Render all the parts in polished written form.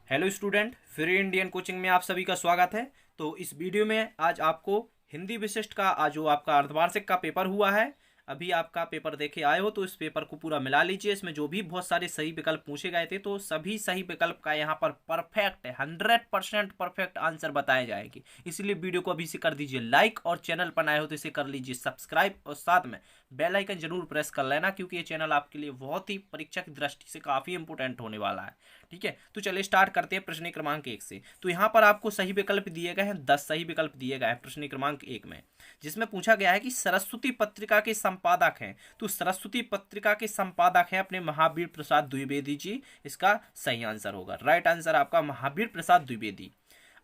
Hello student, free Indian coaching में आप सभी का स्वागत है। तो इस वीडियो में आज आपको हिंदी विशिष्ट का आज जो आपका अर्धवार्षिक का पेपर हुआ है, अभी आपका पेपर देखे आए हो तो इस पेपर को पूरा मिला लीजिए। इसमें जो भी बहुत सारे सही विकल्प पूछे गए थे तो सभी सही विकल्प का यहाँ पर परफेक्ट 100% परफेक्ट आंसर बताए जाएंगे। इसलिए वीडियो को अभी से कर दीजिए लाइक और चैनल पर नए हो तो इसे कर लीजिए सब्सक्राइब और साथ में बेल आइकन जरूर प्रेस कर लेना, क्योंकि ये चैनल आपके लिए बहुत ही परीक्षा की दृष्टि से काफ़ी इंपोर्टेंट होने वाला है। ठीक है, तो चलिए स्टार्ट करते हैं प्रश्न क्रमांक 1 से। तो यहाँ पर आपको सही विकल्प दिए गए हैं, 10 सही विकल्प दिए गए हैं प्रश्न क्रमांक 1 में, जिसमें पूछा गया है कि सरस्वती पत्रिका के संपादक हैं। तो सरस्वती पत्रिका के संपादक हैं अपने महावीर प्रसाद द्विवेदी जी। इसका सही आंसर होगा, राइट आंसर आपका महावीर प्रसाद द्विवेदी।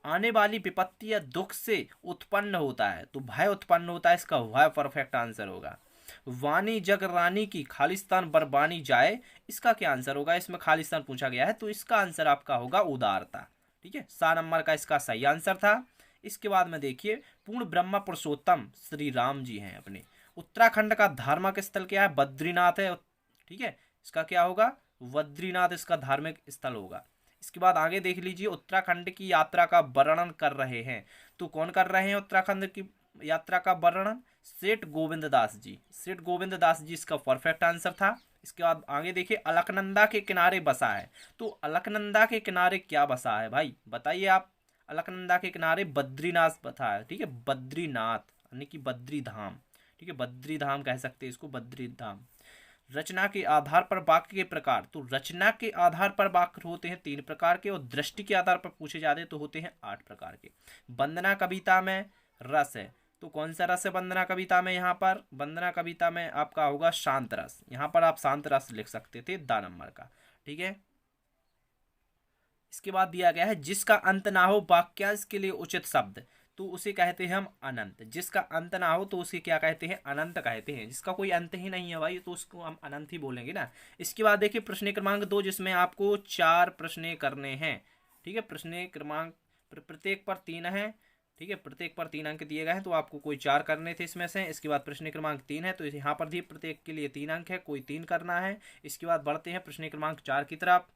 आने वाली विपत्ति या दुख से उत्पन्न होता है, तो भय उत्पन्न होता है, इसका भय परफेक्ट आंसर होगा। वाणी जग रानी की खालिस्तान बरबानी जाए, इसका क्या आंसर होगा? इसमें खालिस्तान पूछा गया है तो इसका आंसर आपका होगा उदारता। ठीक है, 7 नंबर का इसका सही आंसर था। इसके बाद में देखिए, पूर्ण ब्रह्म पुरुषोत्तम श्री राम जी हैं अपने। उत्तराखंड का धार्मिक स्थल क्या है? बद्रीनाथ है। ठीक है, इसका क्या होगा? बद्रीनाथ इसका धार्मिक स्थल होगा। इसके बाद आगे देख लीजिए, उत्तराखंड की यात्रा का वर्णन कर रहे हैं, तो कौन कर रहे हैं उत्तराखंड की यात्रा का वर्णन? सेठ गोविंद दास जी। सेठ गोविंद दास जी इसका परफेक्ट आंसर था। इसके बाद आगे देखिए, अलकनंदा के किनारे बसा है, तो अलकनंदा के किनारे क्या बसा है भाई, बताइए आप। अलकनंदा के किनारे बद्रीनाथ बसा है। ठीक है, बद्रीनाथ यानी कि बद्री धाम। ठीक है, बद्री धाम कह सकते हैं इसको, बद्री धाम। रचना के आधार पर वाक्य के प्रकार, तो रचना के आधार पर वाक्य होते हैं 3 प्रकार के, और दृष्टि के आधार पर पूछे जाते हैं तो होते हैं 8 प्रकार के। वंदना कविता में रस है, तो कौन सा रस है वंदना कविता में? यहाँ पर वंदना कविता में आपका होगा शांत रस। यहाँ पर आप शांत रस लिख सकते थे, 2 नंबर का। ठीक है, इसके बाद दिया गया है, जिसका अंत ना हो वाक्यांश के लिए उचित शब्द, तो उसे कहते हैं हम अनंत। जिसका अंत ना हो तो उसे क्या कहते हैं? अनंत कहते हैं। जिसका कोई अंत ही नहीं है भाई तो उसको हम अनंत ही बोलेंगे ना। इसके बाद देखिए प्रश्न क्रमांक 2, जिसमें आपको 4 प्रश्न करने हैं। ठीक है, प्रश्न क्रमांक प्रत्येक पर 3 है। ठीक है, प्रत्येक पर 3 अंक दिए गए हैं, तो आपको कोई 4 करने थे इसमें से। इसके बाद प्रश्न क्रमांक 3 है, तो यहाँ पर भी प्रत्येक के लिए 3 अंक है, कोई 3 करना है। इसके बाद बढ़ते हैं प्रश्न क्रमांक 4 की तरफ।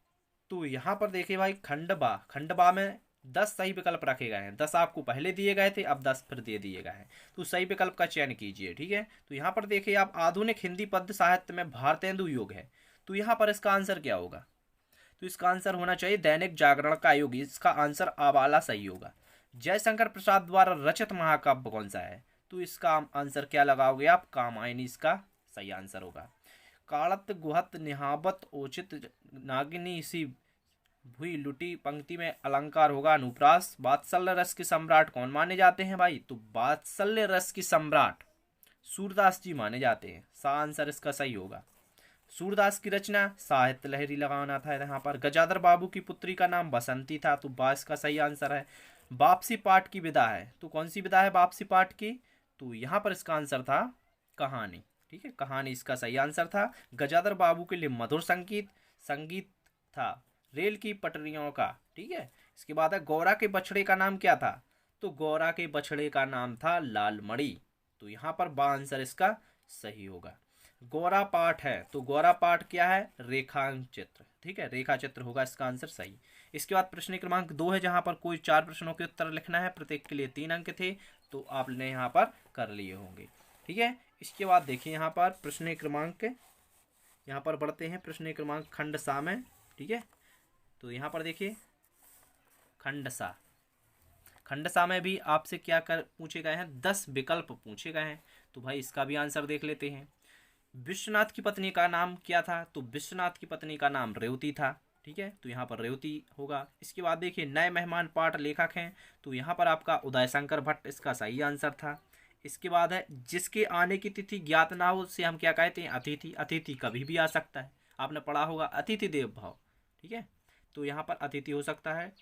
तो यहाँ पर देखिए भाई, खंडबा, खंडबा में 10 सही विकल्प रखे गए हैं। 10 आपको पहले दिए गए थे, अब 10 फिर दे दिए गए हैं, तो सही विकल्प का चयन कीजिए। ठीक है, तो यहाँ पर देखिए आप, आधुनिक हिंदी पद्य साहित्य में भारतेंदु युग है, तो यहाँ पर इसका आंसर क्या होगा? तो इसका आंसर होना चाहिए दैनिक जागरण का युग। इसका आंसर आवाला सही होगा। जयशंकर प्रसाद द्वारा रचित महाकाव्य कौन सा है? तो इसका आंसर क्या लगाओगे आप? कामायनी इसका सही आंसर होगा। काड़त गुहत निहाबत ओचित नागिनी सी भुई लुटी पंक्ति में अलंकार होगा अनुप्रास। वात्सल्य रस के सम्राट कौन माने जाते हैं भाई? तो वात्सल्य रस की सम्राट सूरदास जी माने जाते हैं। सा आंसर इसका सही होगा। सूरदास की रचना साहित्य लहरी लगाना था यहाँ पर। गजाधर बाबू की पुत्री का नाम बसंती था, तो बास का सही आंसर है। वापसी पाठ की विधा है, तो कौन सी विधा है वापसी पाठ की? तो यहाँ पर इसका आंसर था कहानी। ठीक है, कहानी इसका सही आंसर था। गजाधर बाबू के लिए मधुर संगीत संगीत था रेल की पटरियों का। ठीक है, इसके बाद है, गौरा के बछड़े का नाम क्या था? तो गौरा के बछड़े का नाम था लालमणि, तो यहाँ पर बा आंसर इसका सही होगा। गौरा पाठ है, तो गौरा पाठ क्या है? रेखाचित्र। ठीक है, रेखा चित्र होगा इसका आंसर सही। इसके बाद प्रश्न क्रमांक 2 है, जहां पर कोई 4 प्रश्नों के उत्तर लिखना है, प्रत्येक के लिए 3 अंक थे, तो आपने यहाँ पर कर लिए होंगे। ठीक है, इसके बाद देखिए यहाँ पर प्रश्न क्रमांक, यहाँ पर बढ़ते हैं प्रश्न क्रमांक खंड सा में। ठीक है, तो यहाँ पर देखिए खंड सा, खंड सा में भी आपसे क्या कर पूछे गए हैं? 10 विकल्प पूछे गए हैं, तो भाई इसका भी आंसर देख लेते हैं। विश्वनाथ की पत्नी का नाम क्या था? तो विश्वनाथ की पत्नी का नाम रेवती था। ठीक है, तो यहाँ पर रेवती होगा। इसके बाद देखिए, नए मेहमान पाठ लेखक हैं, तो यहाँ पर आपका उदय शंकर भट्ट इसका सही आंसर था। इसके बाद है, जिसके आने की तिथि ज्ञात ना हो उसे हम क्या कहते हैं? अतिथि। अतिथि कभी भी आ सकता है, आपने पढ़ा होगा अतिथि देव भाव। ठीक है, तो यहाँ पर अतिथि हो सकता है।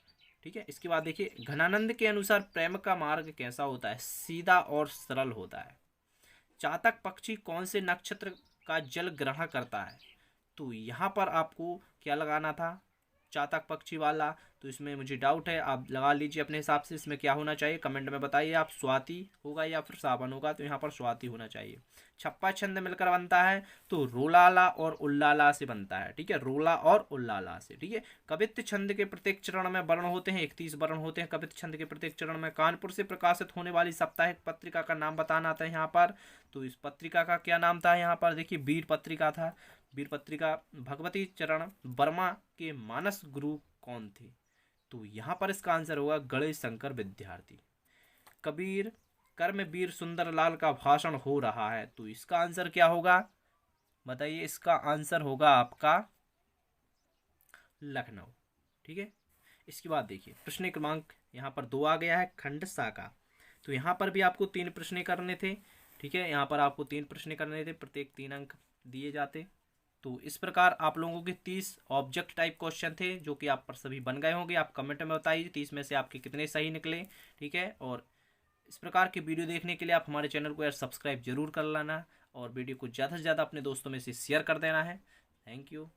ठीक है, इसके बाद देखिए, घनानंद के अनुसार प्रेम का मार्ग कैसा होता है? सीधा और सरल होता है। चातक पक्षी कौन से नक्षत्र का जल ग्रहण करता है? तो यहाँ पर आपको क्या लगाना था? चातक पक्षी वाला, तो इसमें मुझे डाउट है, आप लगा लीजिए अपने हिसाब से इसमें क्या होना चाहिए, कमेंट में बताइए आप, स्वाति होगा या फिर सावन होगा, तो यहाँ पर स्वाति होना चाहिए। छप्पा छंद मिलकर बनता है तो रोलाला और उल्लाला से बनता है, ठीक है, रोला और उल्लाला से, ठीक है। कवित्त छंद के प्रत्येक चरण में वर्ण होते हैं, 31 वर्ण होते हैं कवित्त छंद के प्रत्येक चरण में। कानपुर से प्रकाशित होने वाली साप्ताहिक पत्रिका का नाम बताना था यहाँ पर, तो इस पत्रिका का क्या नाम था यहाँ पर, देखिए वीर पत्रिका था। वीर पत्रिका। भगवती चरण वर्मा के मानस गुरु कौन थे, तो यहाँ पर इसका आंसर होगा गणेश शंकर विद्यार्थी। कबीर कर में वीर सुंदर लाल का भाषण हो रहा है, तो इसका आंसर क्या होगा बताइए, इसका आंसर होगा आपका लखनऊ, ठीक है। इसके बाद देखिए प्रश्न क्रमांक यहाँ पर 2 आ गया है, खंड सा का। तो यहाँ पर भी आपको 3 प्रश्न करने थे, ठीक है, यहाँ पर आपको 3 प्रश्न करने थे, प्रत्येक 3 अंक दिए जाते। तो इस प्रकार आप लोगों के 30 ऑब्जेक्ट टाइप क्वेश्चन थे, जो कि आप पर सभी बन गए होंगे। आप कमेंट में बताइए 30 में से आपके कितने सही निकले, ठीक है। और इस प्रकार की वीडियो देखने के लिए आप हमारे चैनल को यार सब्सक्राइब जरूर कर लेना, और वीडियो को ज़्यादा से ज़्यादा अपने दोस्तों में से शेयर कर देना है। Thank you.